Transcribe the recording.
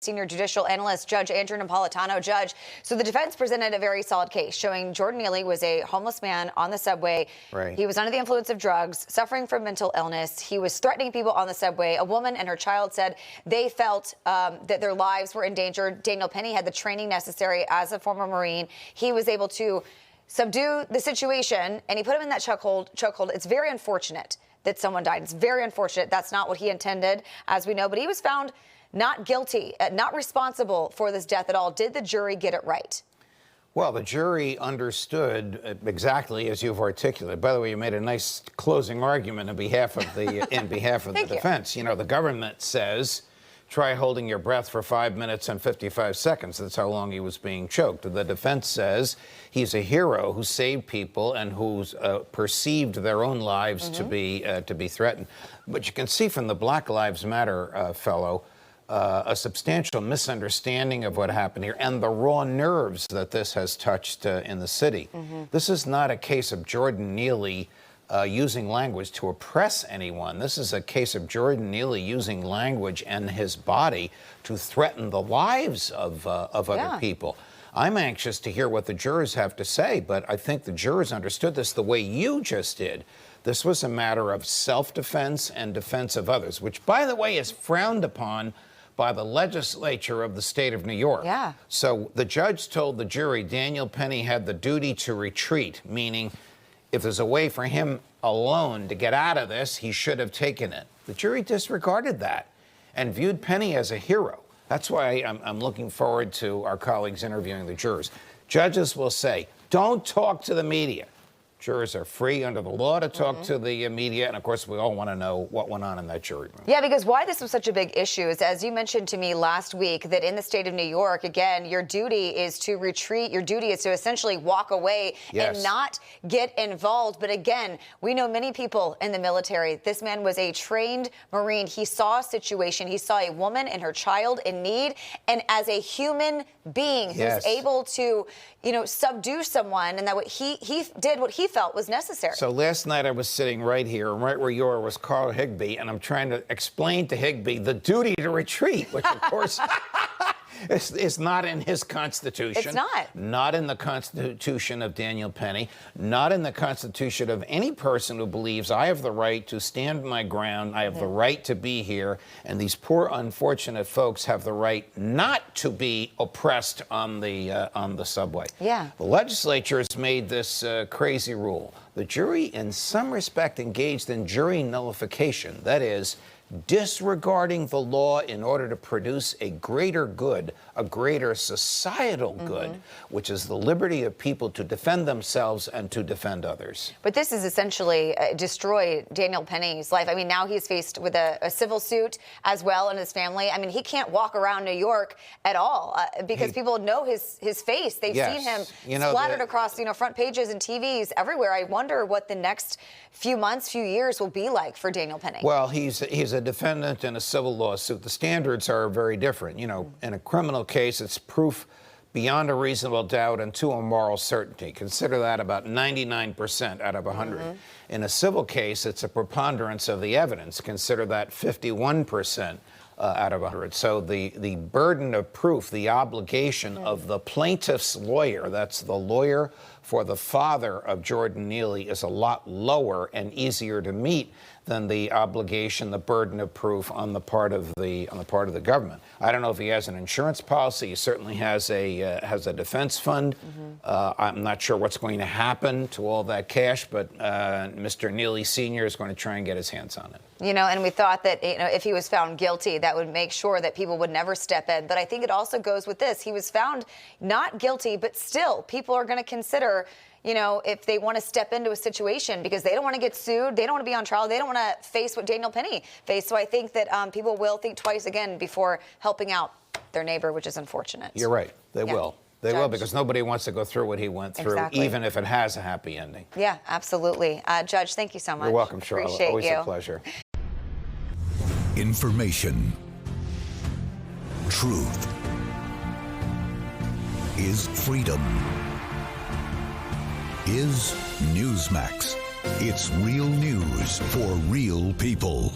senior judicial analyst, Judge Andrew Napolitano. Judge, so the defense presented a very solid case showing Jordan Neely was a homeless man on the subway. Right. He was under the influence of drugs, suffering from mental illness. He was threatening people on the subway. A woman and her child said they felt that their lives were endangered. Daniel Penny had the training necessary as a former Marine. He was able to subdue the situation, and he put him in that chokehold. It's very unfortunate that someone died. It's very unfortunate. That's not what he intended, as we know. But he was found not guilty, not responsible for this death at all. Did the jury get it right? Well, the jury understood exactly as you've articulated. By the way, you made a nice closing argument on behalf of the defense. You know, the government says, try holding your breath for 5 minutes and 55 seconds. That's how long he was being choked. The defense says he's a hero who saved people and who's perceived their own lives to be threatened. But you can see from the Black Lives Matter fellow a substantial misunderstanding of what happened here and the raw nerves that this has touched in the city. This is not a case of Jordan Neely using language to oppress anyone. This is a case of Jordan Neely using language and his body to threaten the lives of other people. I'm anxious to hear what the jurors have to say, but I think the jurors understood this the way you just did. This was a matter of self-defense and defense of others, which, by the way, is frowned upon by the legislature of the state of New York. Yeah. So the judge told the jury Daniel Penny had the duty to retreat, meaning if there's a way for him alone to get out of this, he should have taken it. The jury disregarded that and viewed Penny as a hero. That's why I'm looking forward to our colleagues interviewing the jurors. Judges will say, don't talk to the media. Jurors are free under the law to talk to the media, and of course, we all want to know what went on in that jury room. Yeah, because why this was such a big issue is, as you mentioned to me last week, that in the state of New York, again, your duty is to retreat. Your duty is to essentially walk away and not get involved. But again, we know many people in the military. This man was a trained Marine. He saw a situation. He saw a woman and her child in need, and as a human being who's able to, you know, subdue someone, and that what he did what he felt was necessary. So last night I was sitting right here, and right where you were was Carl Higbee, and I'm trying to explain to Higbee the duty to retreat, which of course is not in his Constitution. It's not. Not in the Constitution of Daniel Penny, not in the Constitution of any person who believes I have the right to stand my ground, I have the right to be here, and these poor unfortunate folks have the right not to be oppressed on the subway. Yeah. The legislature has made this crazy rule. The jury, in some respect, engaged in jury nullification. That is, disregarding the law in order to produce a greater good, a greater societal good, which is the liberty of people to defend themselves and to defend others. But this is essentially destroyed Daniel Penny's life. I mean, now he's faced with a civil suit as well, and his family. I mean, he can't walk around New York at all because people know his face. They've seen him splattered across, front pages and TVs everywhere. I wonder what the next few months, few years will be like for Daniel Penny. Well, he's a defendant in a civil lawsuit. The standards are very different. In a criminal case, it's proof beyond a reasonable doubt and to a moral certainty. Consider that about 99% out of 100. In a civil case, it's a preponderance of the evidence. Consider that 51% out of 100. So the burden of proof, the obligation of the plaintiff's lawyer, that's the lawyer for the father of Jordan Neely, is a lot lower and easier to meet than the obligation, the burden of proof on the part of the government. I don't know if he has an insurance policy. He certainly has a defense fund. I'm not sure what's going to happen to all that cash, but Mr. Neely Sr. is going to try and get his hands on it. And we thought that if he was found guilty, that would make sure that people would never step in. But I think it also goes with this. He was found not guilty, but still people are going to consider, if they want to step into a situation because they don't want to get sued, they don't want to be on trial, they don't want to face what Daniel Penny faced. So I think that people will think twice again before helping out their neighbor, which is unfortunate. You're right. They will. They will, because nobody wants to go through what he went through, even if it has a happy ending. Yeah, absolutely. Judge, thank you so much. You're welcome, Charlotte. Appreciate Always you. a pleasure. Information. Truth is freedom. Is Newsmax. It's real news for real people.